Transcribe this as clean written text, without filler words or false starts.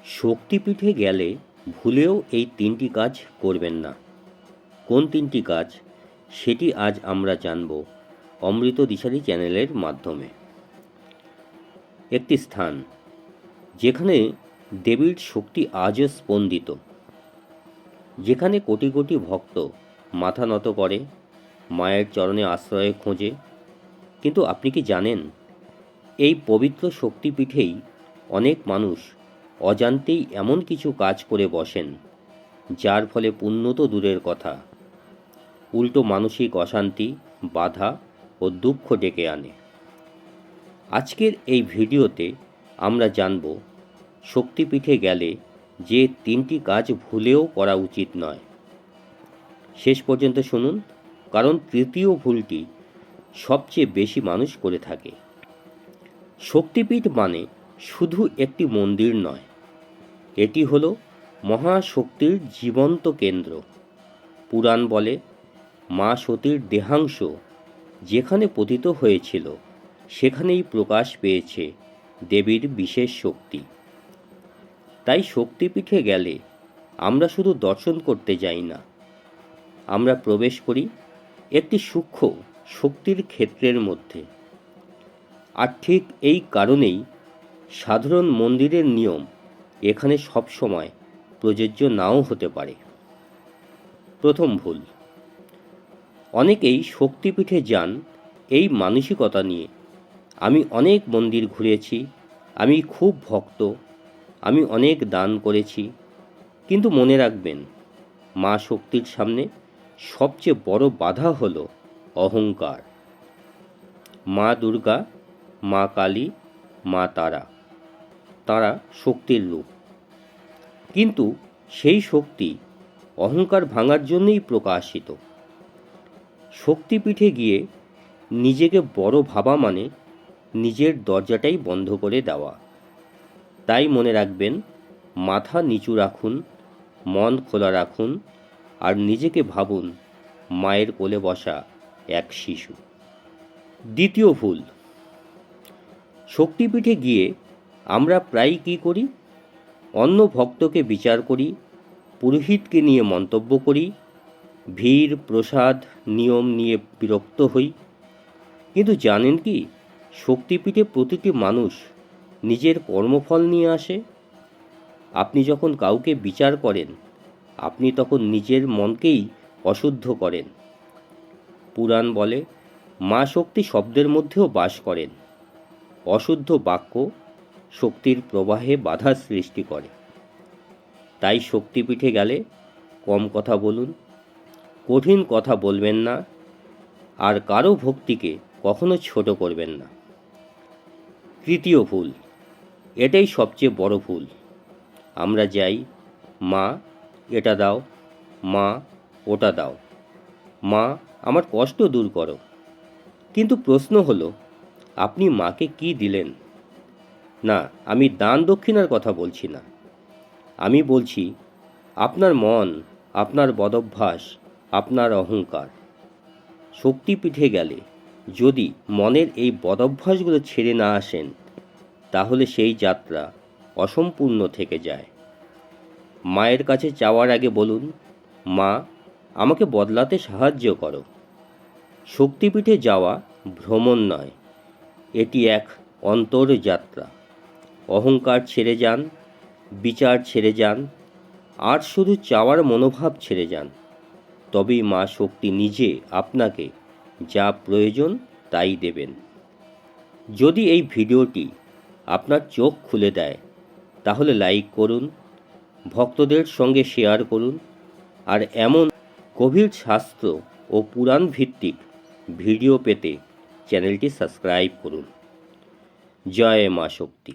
শক্তিপীঠে গেলে ভুলেও এই তিনটি কাজ করবেন না। কোন তিনটি কাজ সেটি আজ আমরা জানব অমৃত দিশারি চ্যানেলের মাধ্যমে। একটি স্থান যেখানে দেবীর শক্তি আজও স্পন্দিত, যেখানে কোটি কোটি ভক্ত মাথা নত করে, মায়ের চরণে আশ্রয় খোঁজে। কিন্তু আপনি কি জানেন, এই পবিত্র শক্তিপীঠেই অনেক মানুষ অজান্তেই এমন কিছু কাজ করে বসেন, যার ফলে পুণ্য তো দূরের কথা, উল্টো মানসিক অশান্তি, বাধা ও দুঃখ ডেকে আনে। আজকের এই ভিডিওতে আমরা জানব শক্তিপীঠে গেলে যে তিনটি কাজ ভুলেও করা উচিত নয়। শেষ পর্যন্ত শুনুন, কারণ তৃতীয় ভুলটি সবচেয়ে বেশি মানুষ করে থাকে। শক্তিপীঠ মানে শুধু একটি মন্দির নয়, এটি হলো মহাশক্তির জীবন্ত কেন্দ্র। পুরাণ বলে, মা সতীর দেহাংশ যেখানে পতিত হয়েছিল সেখানেই প্রকাশ পেয়েছে দেবীর বিশেষ শক্তি। তাই শক্তিপীঠে গেলে আমরা শুধু দর্শন করতে যাই না, আমরা প্রবেশ করি একটি সূক্ষ্ম শক্তির ক্ষেত্রের মধ্যে। আর ঠিক এই কারণেই সাধারণ মন্দিরের নিয়ম এখানে সব সময় প্রযোজ্য নাও হতে পারে। প্রথম ভুল, অনেকেই শক্তিপীঠে যান এই মানসিকতা নিয়ে, আমি অনেক মন্দির ঘুরেছি, আমি খুব ভক্ত, আমি অনেক দান করেছি। কিন্তু মনে রাখবেন, মা শক্তির সামনে সবচেয়ে বড় বাধা হলো অহংকার। মা দুর্গা, মা কালী, মা তারা, তারা শক্তির রূপ, কিন্তু সেই শক্তি অহংকার ভাঙার জন্যই প্রকাশিত। শক্তিপীঠে গিয়ে নিজেকে বড় ভাবা মানে নিজের দরজাটাই বন্ধ করে দেওয়া। তাই মনে রাখবেন, মাথা নিচু রাখুন, মন খোলা রাখুন, আর নিজেকে ভাবুন মায়ের কোলে বসা এক শিশু। দ্বিতীয় ভুল, শক্তিপীঠে গিয়ে আমরা প্রায় কী করি? অন্য ভক্তকে বিচার করি, পুরোহিতকে নিয়ে মন্তব্য করি, ভিড়, প্রসাদ, নিয়ম নিয়ে বিরক্ত হই। কিন্তু জানেন কি, শক্তিপীঠে প্রতিটি মানুষ নিজের কর্মফল নিয়ে আসে। আপনি যখন কাউকে বিচার করেন, আপনি তখন নিজের মনকেই অশুদ্ধ করেন। পুরাণ বলে, মা শক্তি শব্দের মধ্যেও বাস করেন। অশুদ্ধ বাক্য শক্তির প্রবাহে বাধা সৃষ্টি করে। তাই শক্তিপীঠে গেলে কম কথা বলুন, কঠিন কথা বলবেন না, আর কারো ভক্তিকে কখনো ছোট করবেন না। তৃতীয় ভুল, এটাই সবচেয়ে বড় ভুল, আমরা যাই, মা এটা দাও, মা ওটা দাও, মা আমার কষ্ট দূর করো। কিন্তু প্রশ্ন হলো, আপনি মাকে কি দিলেন? না, আমি দান দক্ষিণার কথা বলছি না, আমি বলছি আপনার মন, আপনার বদভ্যাস, আপনার অহংকার। শক্তিপীঠে গেলে যদি মনের এই বদভ্যাসগুলো ছেড়ে না আসেন, তাহলে সেই যাত্রা অসম্পূর্ণ থেকে যায়। মায়ের কাছে যাওয়ার আগে বলুন, মা আমাকে বদলাতে সাহায্য করো। শক্তিপীঠে যাওয়া ভ্রমণ নয়, এটি এক অন্তরযাত্রা। অহংকার ছেড়ে যান, বিচার ছেড়ে যান, আর শুধু চাওয়ার মনোভাব ছেড়ে যান। তবেই মা শক্তি নিজে আপনাকে যা প্রয়োজন তাই দেবেন। যদি এই ভিডিওটি আপনার চোখ খুলে দেয়, তাহলে লাইক করুন, ভক্তদের সঙ্গে শেয়ার করুন, আর এমন গভীর শাস্ত্র ও পুরাণ ভিত্তিক ভিডিও পেতে চ্যানেলটি সাবস্ক্রাইব করুন। জয় মা শক্তি।